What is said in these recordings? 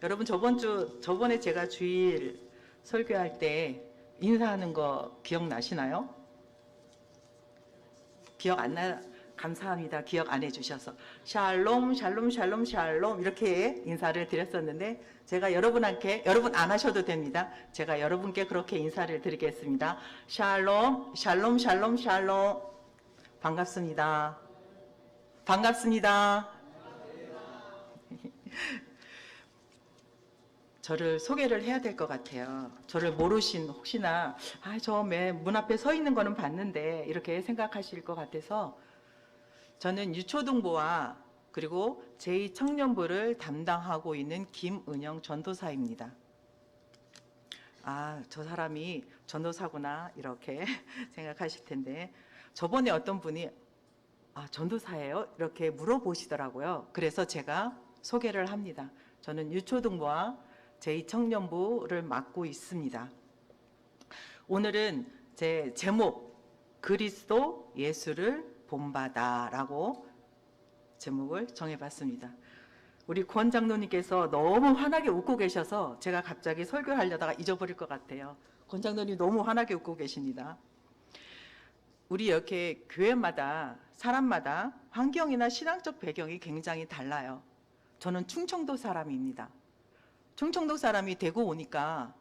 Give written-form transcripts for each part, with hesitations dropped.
여러분 저번에 제가 주일 설교할 때 인사하는 거 기억나시나요? 기억 안 나? 감사합니다. 기억 안 해주셔서 샬롬 샬롬 샬롬 샬롬 이렇게 인사를 드렸었는데 제가 여러분한테, 여러분 안 하셔도 됩니다. 제가 여러분께 그렇게 인사를 드리겠습니다. 샬롬 샬롬 샬롬 샬롬. 반갑습니다. 반갑습니다. 저를 소개를 해야 될 것 같아요. 저를 모르신 혹시나 저 문 앞에 서 있는 거는 봤는데 이렇게 생각하실 것 같아서 저는 유초등부와 그리고 제2청년부를 담당하고 있는 김은영 전도사입니다. 저 사람이 전도사구나 이렇게 생각하실 텐데 저번에 어떤 분이 전도사예요? 이렇게 물어보시더라고요. 그래서 제가 소개를 합니다. 저는 유초등부와 제2청년부를 맡고 있습니다. 오늘은 제 제목 그리스도 예수를 본받아라고 제목을 정해봤습니다. 우리 권 장로님께서 너무 환하게 웃고 계셔서 제가 갑자기 설교하려다가 잊어버릴 것 같아요. 권 장로님 너무 환하게 웃고 계십니다. 우리 이렇게 교회마다 사람마다 환경이나 신앙적 배경이 굉장히 달라요. 저는 충청도 사람입니다. 충청도 사람이 되고 오니까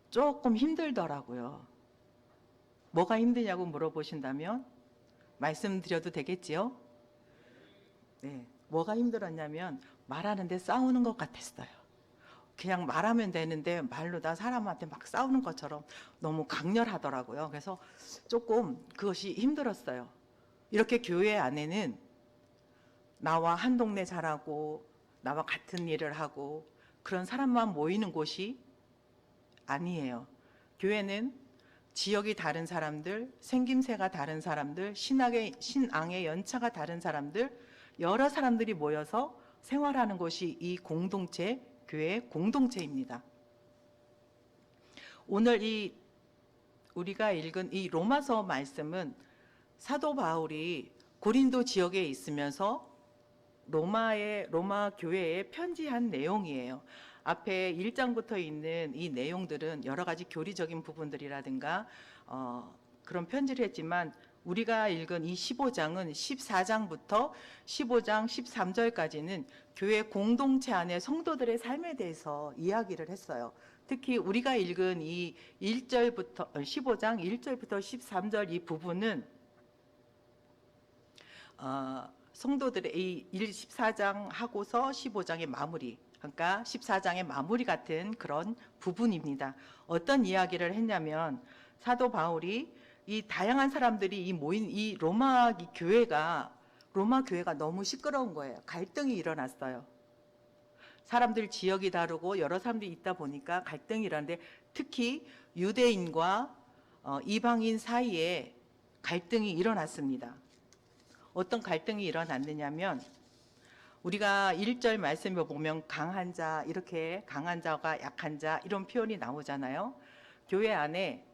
조금 힘들더라고요. 뭐가 힘드냐고 물어보신다면 말씀드려도 되겠지요? 네, 뭐가 힘들었냐면 말하는데 싸우는 것 같았어요. 그냥 말하면 되는데 말로 다 사람한테 막 싸우는 것처럼 너무 강렬하더라고요. 그래서 조금 그것이 힘들었어요. 이렇게 교회 안에는 나와 한 동네 자라고 나와 같은 일을 하고 그런 사람만 모이는 곳이 아니에요. 교회는 지역이 다른 사람들, 생김새가 다른 사람들, 신앙의 연차가 다른 사람들, 여러 사람들이 모여서 생활하는 곳이 이 공동체, 교회의 공동체입니다. 오늘 우리가 읽은 이 로마서 말씀은 사도 바울이 고린도 지역에 있으면서 로마 교회에 편지한 내용이에요. 앞에 1장부터 있는 이 내용들은 여러 가지 교리적인 부분들이라든가 그런 편지를 했지만 우리가 읽은 이 15장은 14장부터 15장 13절까지는 교회 공동체 안의 성도들의 삶에 대해서 이야기를 했어요. 특히 우리가 읽은 이 15장 1절부터 13절 이 부분은 성도들의 이 14장 하고서 15장의 마무리, 그러니까 14장의 마무리 같은 그런 부분입니다. 어떤 이야기를 했냐면 사도 바울이 이 다양한 사람들이 모인 이 로마 교회가 너무 시끄러운 거예요. 갈등이 일어났어요. 사람들 지역이 다르고 여러 사람들이 있다 보니까 갈등이 일어났는데 특히 유대인과 이방인 사이에 갈등이 일어났습니다. 어떤 갈등이 일어났느냐면 우리가 1절 말씀을 보면 강한 자, 이렇게 강한 자가 약한 자 이런 표현이 나오잖아요. 교회 안에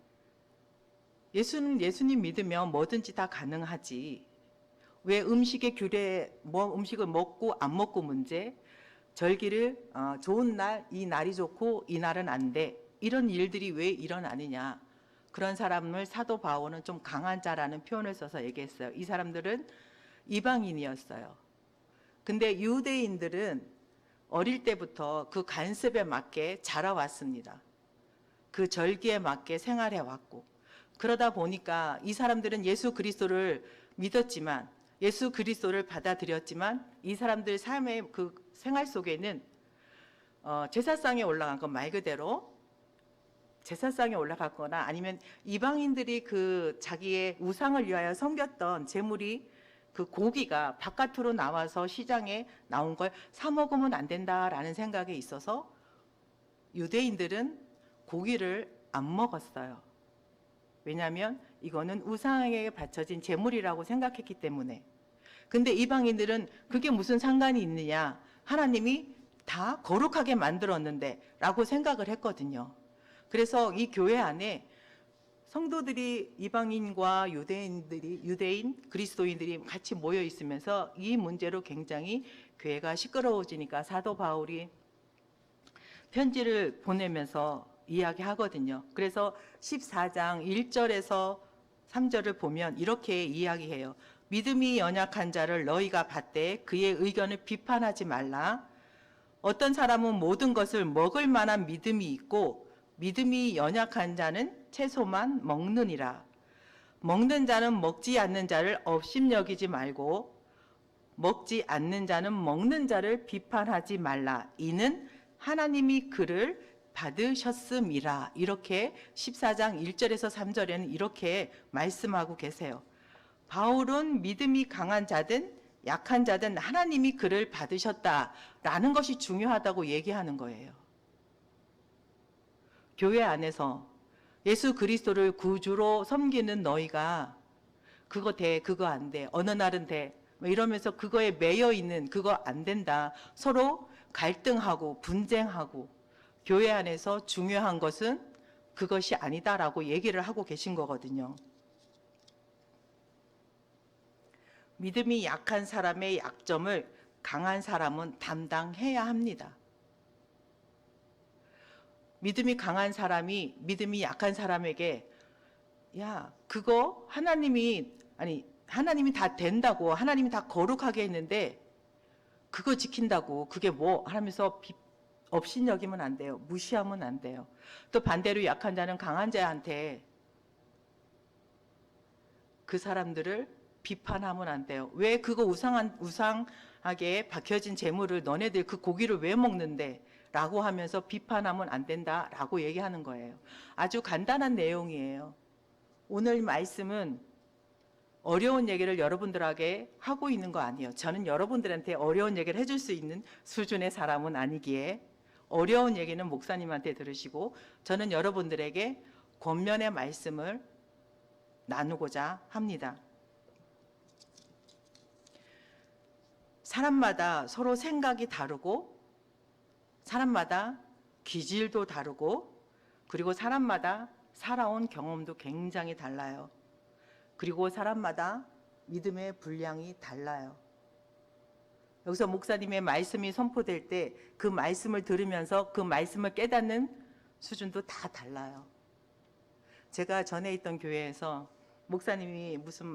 예수님 믿으면 뭐든지 다 가능하지. 왜 음식의 규례, 음식을 먹고 안 먹고 문제, 절기를 좋은 날, 이 날이 좋고 이 날은 안 돼. 이런 일들이 왜 일어나느냐. 그런 사람을 사도 바울은 좀 강한 자라는 표현을 써서 얘기했어요. 이 사람들은 이방인이었어요. 근데 유대인들은 어릴 때부터 그 관습에 맞게 자라왔습니다. 그 절기에 맞게 생활해 왔고 그러다 보니까 이 사람들은 예수 그리스도를 믿었지만 예수 그리스도를 받아들였지만 이 사람들 삶의 그 생활 속에는 제사상에 올라간 건 말 그대로 제사상에 올라갔거나 아니면 이방인들이 그 자기의 우상을 위하여 섬겼던 제물이 그 고기가 바깥으로 나와서 시장에 나온 걸 사 먹으면 안 된다라는 생각에 있어서 유대인들은 고기를 안 먹었어요. 왜냐하면 이거는 우상에게 바쳐진 제물이라고 생각했기 때문에. 근데 이방인들은 그게 무슨 상관이 있느냐, 하나님이 다 거룩하게 만들었는데 라고 생각을 했거든요. 그래서 이 교회 안에 성도들이 이방인과 유대인, 그리스도인들이 같이 모여 있으면서 이 문제로 굉장히 교회가 시끄러워지니까 사도 바울이 편지를 보내면서 이야기하거든요. 그래서 14장 1절에서 3절을 보면 이렇게 이야기해요. 믿음이 연약한 자를 너희가 받되 그의 의견을 비판하지 말라. 어떤 사람은 모든 것을 먹을 만한 믿음이 있고 믿음이 연약한 자는 채소만 먹느니라. 먹는 자는 먹지 않는 자를 업심여기지 말고 먹지 않는 자는 먹는 자를 비판하지 말라. 이는 하나님이 그를 받으셨음이라. 이렇게 14장 1절에서 3절에는 이렇게 말씀하고 계세요. 바울은 믿음이 강한 자든 약한 자든 하나님이 그를 받으셨다라는 것이 중요하다고 얘기하는 거예요. 교회 안에서 예수 그리스도를 구주로 섬기는 너희가 그거 돼, 그거 안 돼, 어느 날은 돼, 뭐 이러면서 그거에 매여 있는 그거 안 된다. 서로 갈등하고 분쟁하고 교회 안에서 중요한 것은 그것이 아니다라고 얘기를 하고 계신 거거든요. 믿음이 약한 사람의 약점을 강한 사람은 담당해야 합니다. 믿음이 강한 사람이 믿음이 약한 사람에게 야, 그거 하나님이 다 된다고, 하나님이 다 거룩하게 했는데 그거 지킨다고 그게 뭐 하면서 업신여기면 안 돼요. 무시하면 안 돼요. 또 반대로 약한 자는 강한 자한테 그 사람들을 비판하면 안 돼요. 왜 그거 우상하게 박혀진 재물을 너네들 그 고기를 왜 먹는데? 라고 하면서 비판하면 안 된다라고 얘기하는 거예요. 아주 간단한 내용이에요. 오늘 말씀은 어려운 얘기를 여러분들에게 하고 있는 거 아니에요. 저는 여러분들한테 어려운 얘기를 해줄 수 있는 수준의 사람은 아니기에 어려운 얘기는 목사님한테 들으시고 저는 여러분들에게 권면의 말씀을 나누고자 합니다. 사람마다 서로 생각이 다르고 사람마다 기질도 다르고 그리고 사람마다 살아온 경험도 굉장히 달라요. 그리고 사람마다 믿음의 분량이 달라요. 여기서 목사님의 말씀이 선포될 때 그 말씀을 들으면서 그 말씀을 깨닫는 수준도 다 달라요. 제가 전에 있던 교회에서 목사님이 무슨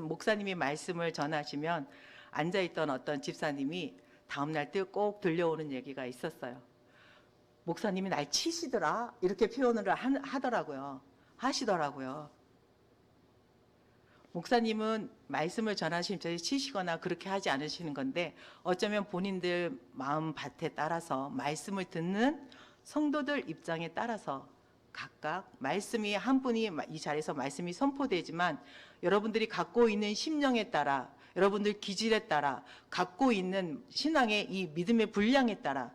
목사님이 말씀을 전하시면 앉아있던 어떤 집사님이 다음날 때 꼭 들려오는 얘기가 있었어요. 목사님이 날 치시더라 이렇게 표현을 하시더라고요. 목사님은 말씀을 전하시면 저희 치시거나 그렇게 하지 않으시는 건데 어쩌면 본인들 마음밭에 따라서 말씀을 듣는 성도들 입장에 따라서 각각 말씀이 한 분이 이 자리에서 말씀이 선포되지만 여러분들이 갖고 있는 심령에 따라 여러분들 기질에 따라 갖고 있는 신앙의 이 믿음의 분량에 따라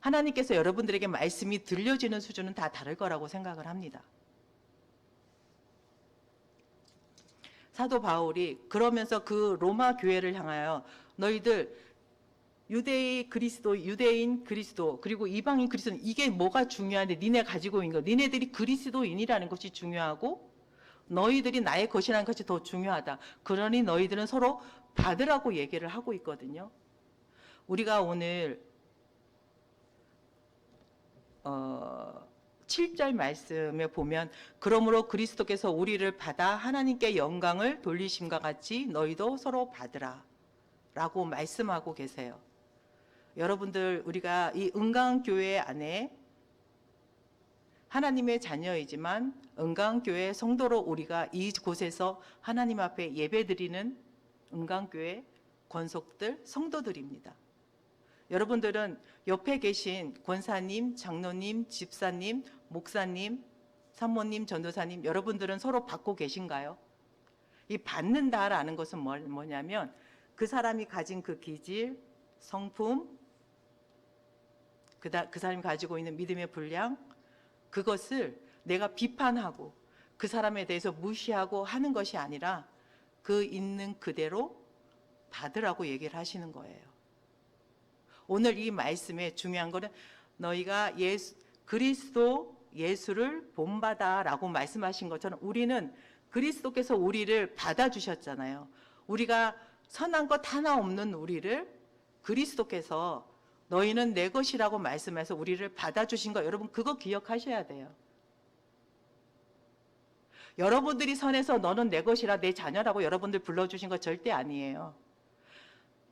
하나님께서 여러분들에게 말씀이 들려지는 수준은 다 다를 거라고 생각을 합니다. 사도 바울이 그러면서 그 로마 교회를 향하여 너희들 유대인 그리스도 그리고 이방인 그리스도 이게 뭐가 중요한데 니네 가지고 있는 거 니네들이 그리스도인이라는 것이 중요하고 너희들이 나의 것이라는 것이 더 중요하다. 그러니 너희들은 서로 받으라고 얘기를 하고 있거든요. 우리가 오늘 7절 말씀에 보면 그러므로 그리스도께서 우리를 받아 하나님께 영광을 돌리심과 같이 너희도 서로 받으라 라고 말씀하고 계세요. 여러분들 우리가 이 은강교회 안에 하나님의 자녀이지만 은강교회 성도로 우리가 이곳에서 하나님 앞에 예배드리는 은강교회 권속들 성도들입니다. 여러분들은 옆에 계신 권사님, 장로님, 집사님, 목사님, 사모님, 전도사님 여러분들은 서로 받고 계신가요? 이 받는다라는 것은 뭐냐면 그 사람이 가진 그 기질, 성품, 그 사람이 가지고 있는 믿음의 분량 그것을 내가 비판하고 그 사람에 대해서 무시하고 하는 것이 아니라 그 있는 그대로 받으라고 얘기를 하시는 거예요. 오늘 이 말씀에 중요한 거는 너희가 그리스도 예수를 본받아라고 말씀하신 것처럼 우리는 그리스도께서 우리를 받아주셨잖아요. 우리가 선한 것 하나 없는 우리를 그리스도께서 너희는 내 것이라고 말씀해서 우리를 받아주신 거, 여러분 그거 기억하셔야 돼요. 여러분들이 선해서 너는 내 것이라, 내 자녀라고 여러분들 불러주신 거 절대 아니에요.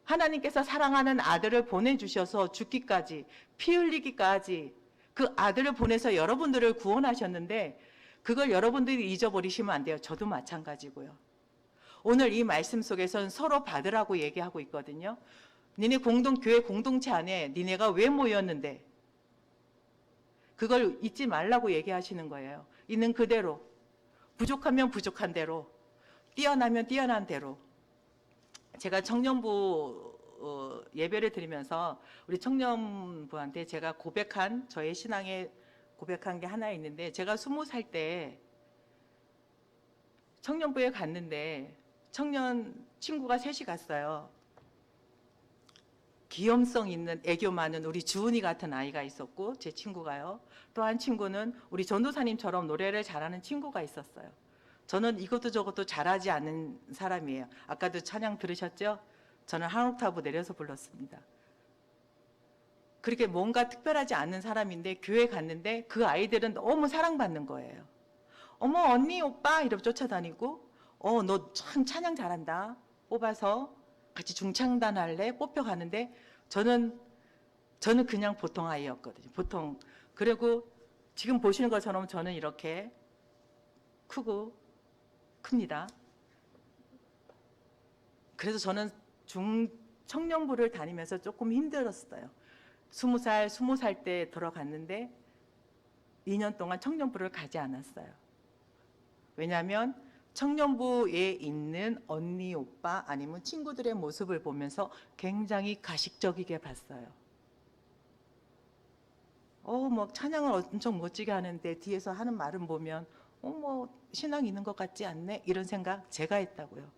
하나님께서 사랑하는 아들을 보내주셔서 죽기까지, 피 흘리기까지 그 아들을 보내서 여러분들을 구원하셨는데 그걸 여러분들이 잊어버리시면 안 돼요. 저도 마찬가지고요. 오늘 이 말씀 속에서는 서로 받으라고 얘기하고 있거든요. 니네 교회 공동체 안에 니네가 왜 모였는데 그걸 잊지 말라고 얘기하시는 거예요. 있는 그대로, 부족하면 부족한 대로, 뛰어나면 뛰어난 대로. 제가 청년부 예배를 드리면서 우리 청년부한테 제가 저의 신앙에 고백한 게 하나 있는데, 제가 20살 때 청년부에 갔는데 청년 친구가 셋이 갔어요. 귀염성 있는 애교 많은 우리 주은이 같은 아이가 있었고, 제 친구가요. 또 한 친구는 우리 전도사님처럼 노래를 잘하는 친구가 있었어요. 저는 이것도 저것도 잘하지 않는 사람이에요. 아까도 찬양 들으셨죠? 저는 한 옥타브 내려서 불렀습니다. 그렇게 뭔가 특별하지 않은 사람인데 교회 갔는데 그 아이들은 너무 사랑받는 거예요. 어머 언니 오빠 이러고 쫓아다니고, 너 참 찬양 잘한다, 뽑아서 같이 중창단 할래? 뽑혀가는데 저는 그냥 보통 아이였거든요. 보통. 그리고 지금 보시는 것처럼 저는 이렇게 큽니다. 그래서 저는 청년부를 다니면서 조금 힘들었어요. 20살 때 들어갔는데 2년 동안 청년부를 가지 않았어요. 왜냐하면 청년부에 있는 언니, 오빠 아니면 친구들의 모습을 보면서 굉장히 가식적이게 봤어요. 뭐 찬양을 엄청 멋지게 하는데 뒤에서 하는 말은 보면 뭐 신앙 있는 것 같지 않네? 이런 생각 제가 했다고요.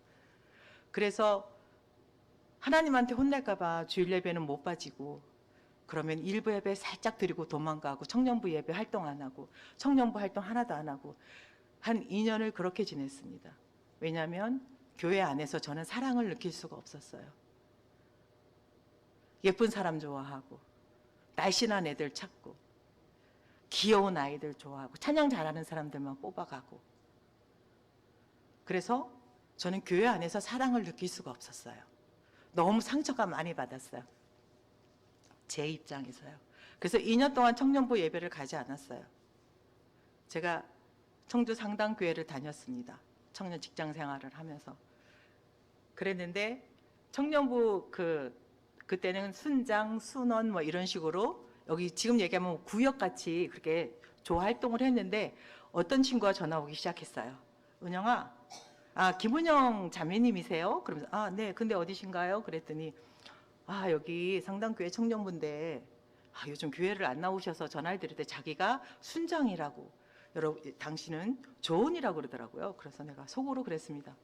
그래서 하나님한테 혼날까 봐 주일 예배는 못 빠지고, 그러면 일부 예배 살짝 드리고 도망가고, 청년부 예배 활동 안 하고, 청년부 활동 하나도 안 하고 한 2년을 그렇게 지냈습니다. 왜냐하면 교회 안에서 저는 사랑을 느낄 수가 없었어요. 예쁜 사람 좋아하고, 날씬한 애들 찾고, 귀여운 아이들 좋아하고, 찬양 잘하는 사람들만 뽑아가고. 그래서 저는 교회 안에서 사랑을 느낄 수가 없었어요. 너무 상처가 많이 받았어요. 제 입장에서요. 그래서 2년 동안 청년부 예배를 가지 않았어요. 제가 청주 상당교회를 다녔습니다. 청년 직장 생활을 하면서. 그랬는데 청년부 그때는 순장, 순원 뭐 이런 식으로, 여기 지금 얘기하면 구역같이 그렇게 조 활동을 했는데 어떤 친구가 전화 오기 시작했어요. 은영아, 김은영 자매님이세요? 그러면서 네, 근데 어디신가요? 그랬더니 여기 상당교회 청년부인데 요즘 교회를 안 나오셔서 전화를 드릴 때 자기가 순장이라고, 여러분 당신은 조은이라고 그러더라고요. 그래서 내가 속으로 그랬습니다.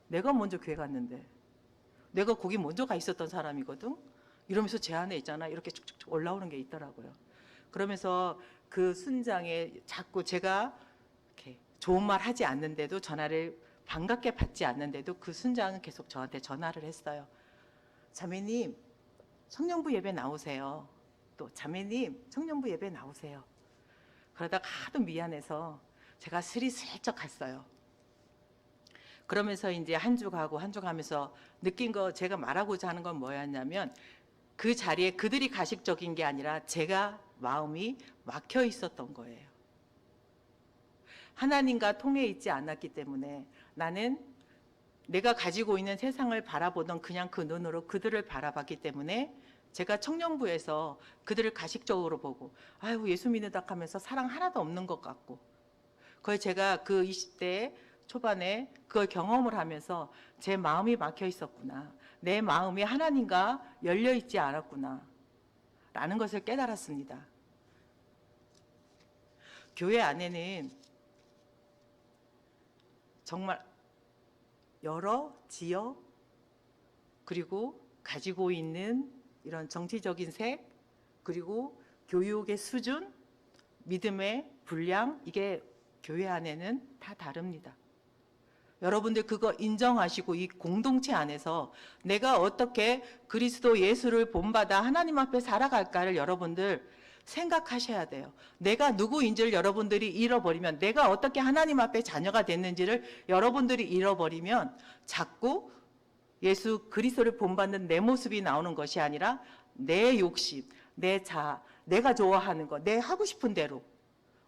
내가 먼저 교회 갔는데, 내가 거기 먼저 가 있었던 사람이거든. 이러면서 제 안에 있잖아, 이렇게 쭉쭉 올라오는 게 있더라고요. 그러면서 그 순장에 자꾸 제가 이렇게 좋은 말 하지 않는데도, 전화를 반갑게 받지 않는데도 그 순장은 계속 저한테 전화를 했어요. 자매님 청년부 예배 나오세요. 또 자매님 청년부 예배 나오세요. 그러다가 하도 미안해서 제가 슬쩍 갔어요. 그러면서 이제 한 주 가고 한 주 가면서 느낀 거, 제가 말하고자 하는 건 뭐였냐면, 그 자리에 그들이 가식적인 게 아니라 제가 마음이 막혀 있었던 거예요. 하나님과 통해 있지 않았기 때문에 나는 내가 가지고 있는 세상을 바라보던 그냥 그 눈으로 그들을 바라봤기 때문에 제가 청년부에서 그들을 가식적으로 보고, 예수 믿는다 하면서 사랑 하나도 없는 것 같고, 그걸 제가 그 20대 초반에 그걸 경험을 하면서 제 마음이 막혀 있었구나, 내 마음이 하나님과 열려 있지 않았구나 라는 것을 깨달았습니다. 교회 안에는 정말 여러 지역, 그리고 가지고 있는 이런 정치적인 색, 그리고 교육의 수준, 믿음의 분량, 이게 교회 안에는 다 다릅니다. 여러분들 그거 인정하시고 이 공동체 안에서 내가 어떻게 그리스도 예수를 본받아 하나님 앞에 살아갈까를 여러분들 생각하셔야 돼요. 내가 누구인지를 여러분들이 잃어버리면, 내가 어떻게 하나님 앞에 자녀가 됐는지를 여러분들이 잃어버리면 자꾸 예수 그리스도를 본받는 내 모습이 나오는 것이 아니라 내 욕심, 내 자아, 내가 좋아하는 거, 내 하고 싶은 대로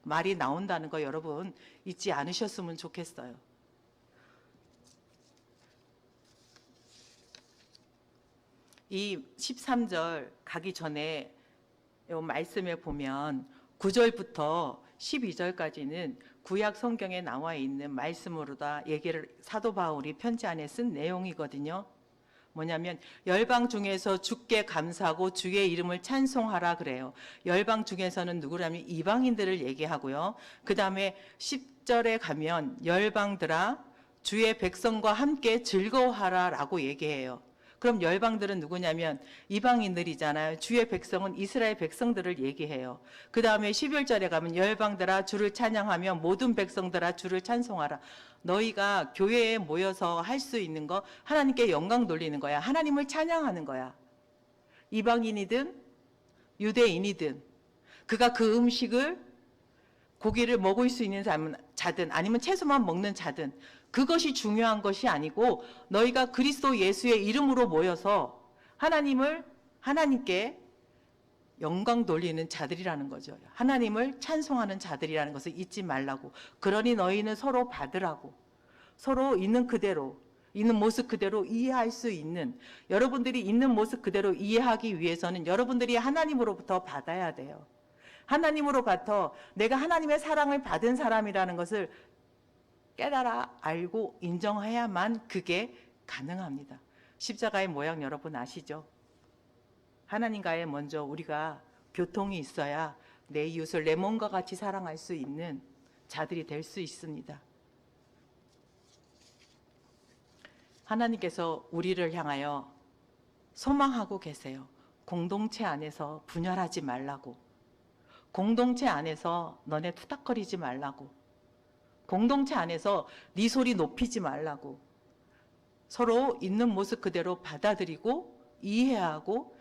말이 나온다는 거 여러분 잊지 않으셨으면 좋겠어요. 이 13절 가기 전에 이 말씀에 보면 9절부터 12절까지는 구약 성경에 나와 있는 말씀으로 다 얘기를 사도 바울이 편지 안에 쓴 내용이거든요. 뭐냐면 열방 중에서 주께 감사하고 주의 이름을 찬송하라 그래요. 열방 중에서는 누구라면 이방인들을 얘기하고요. 그 다음에 10절에 가면 열방들아 주의 백성과 함께 즐거워하라 라고 얘기해요. 그럼 열방들은 누구냐면 이방인들이잖아요. 주의 백성은 이스라엘 백성들을 얘기해요. 그 다음에 11절에 가면 열방들아 주를 찬양하며 모든 백성들아 주를 찬송하라. 너희가 교회에 모여서 할 수 있는 거 하나님께 영광 돌리는 거야. 하나님을 찬양하는 거야. 이방인이든 유대인이든 그가 그 음식을 고기를 먹을 수 있는 자든 아니면 채소만 먹는 자든 그것이 중요한 것이 아니고 너희가 그리스도 예수의 이름으로 모여서 하나님께 영광 돌리는 자들이라는 거죠. 하나님을 찬송하는 자들이라는 것을 잊지 말라고. 그러니 너희는 서로 받으라고. 서로 있는 그대로, 있는 모습 그대로 이해할 수 있는, 여러분들이 있는 모습 그대로 이해하기 위해서는 여러분들이 하나님으로부터 받아야 돼요. 하나님으로부터 내가 하나님의 사랑을 받은 사람이라는 것을 깨달아 알고 인정해야만 그게 가능합니다. 십자가의 모양 여러분 아시죠? 하나님과의 먼저 우리가 교통이 있어야 내 이웃을 내 몸과 같이 사랑할 수 있는 자들이 될 수 있습니다. 하나님께서 우리를 향하여 소망하고 계세요. 공동체 안에서 분열하지 말라고. 공동체 안에서 너네 투닥거리지 말라고. 공동체 안에서 네 소리 높이지 말라고. 서로 있는 모습 그대로 받아들이고 이해하고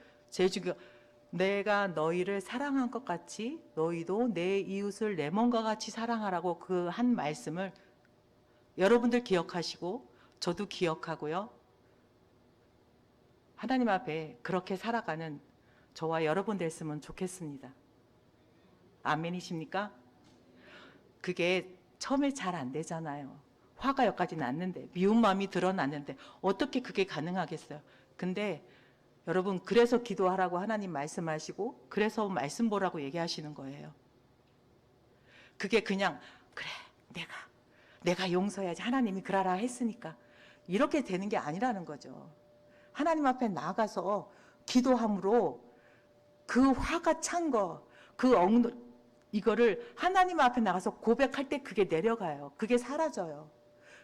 내가 너희를 사랑한 것 같이 너희도 내 이웃을 내 몸과 같이 사랑하라고 그 한 말씀을 여러분들 기억하시고 저도 기억하고요. 하나님 앞에 그렇게 살아가는 저와 여러분 됐으면 좋겠습니다. 아멘이십니까? 그게 처음에 잘 안 되잖아요. 화가 여기까지 났는데, 미운 마음이 드러났는데 어떻게 그게 가능하겠어요? 근데 여러분 그래서 기도하라고 하나님 말씀하시고 그래서 말씀 보라고 얘기하시는 거예요. 그게 그냥 그래 내가 용서해야지 하나님이 그러라 했으니까 이렇게 되는 게 아니라는 거죠. 하나님 앞에 나가서 기도함으로 그 화가 찬 거, 이거를 하나님 앞에 나가서 고백할 때 그게 내려가요. 그게 사라져요.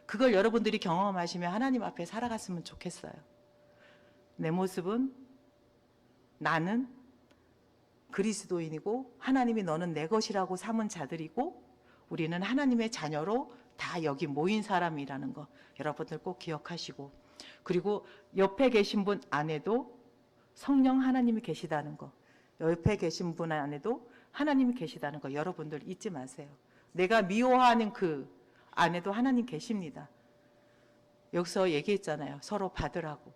그걸 여러분들이 경험하시면 하나님 앞에 살아갔으면 좋겠어요. 내 모습은 나는 그리스도인이고 하나님이 너는 내 것이라고 삼은 자들이고 우리는 하나님의 자녀로 다 여기 모인 사람이라는 거 여러분들 꼭 기억하시고, 그리고 옆에 계신 분 안에도 성령 하나님이 계시다는 거, 옆에 계신 분 안에도 하나님이 계시다는 거 여러분들 잊지 마세요. 내가 미워하는 그 안에도 하나님 계십니다. 여기서 얘기했잖아요. 서로 받으라고.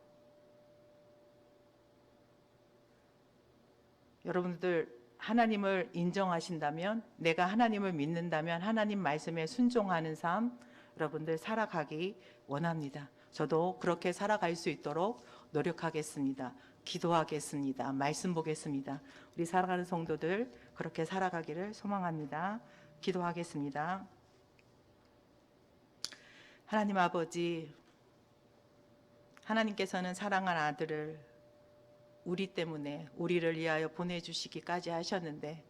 여러분들 하나님을 인정하신다면, 내가 하나님을 믿는다면 하나님 말씀에 순종하는 삶 여러분들 살아가기 원합니다. 저도 그렇게 살아갈 수 있도록 노력하겠습니다. 기도하겠습니다. 말씀 보겠습니다. 우리 살아가는 성도들 그렇게 살아가기를 소망합니다. 기도하겠습니다. 하나님 아버지, 하나님께서는 사랑한 아들을 우리 때문에 우리를 위하여 보내주시기까지 하셨는데,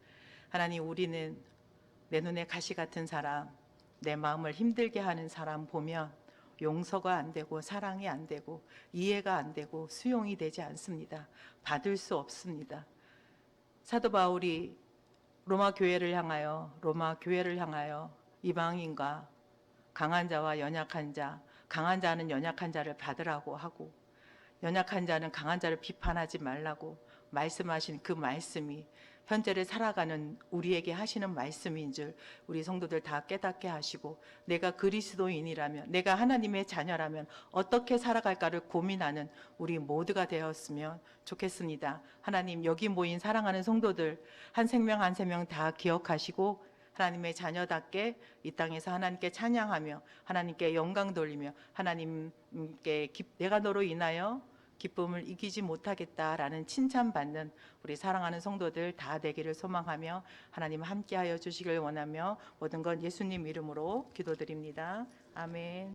하나님 우리는 내 눈에 가시 같은 사람, 내 마음을 힘들게 하는 사람 보면 용서가 안 되고 사랑이 안 되고 이해가 안 되고 수용이 되지 않습니다. 받을 수 없습니다. 사도 바울이 로마 교회를 향하여 이방인과 강한 자와 연약한 자, 강한 자는 연약한 자를 받으라고 하고 연약한 자는 강한 자를 비판하지 말라고 말씀하신 그 말씀이 현재를 살아가는 우리에게 하시는 말씀인 줄 우리 성도들 다 깨닫게 하시고 내가 그리스도인이라면 내가 하나님의 자녀라면 어떻게 살아갈까를 고민하는 우리 모두가 되었으면 좋겠습니다. 하나님 여기 모인 사랑하는 성도들 한 생명 한 생명 다 기억하시고 하나님의 자녀답게 이 땅에서 하나님께 찬양하며 하나님께 영광 돌리며 하나님께 내가 너로 인하여 기쁨을 이기지 못하겠다라는 칭찬받는 우리 사랑하는 성도들 다 되기를 소망하며 하나님 함께하여 주시길 원하며 모든 건 예수님 이름으로 기도드립니다. 아멘.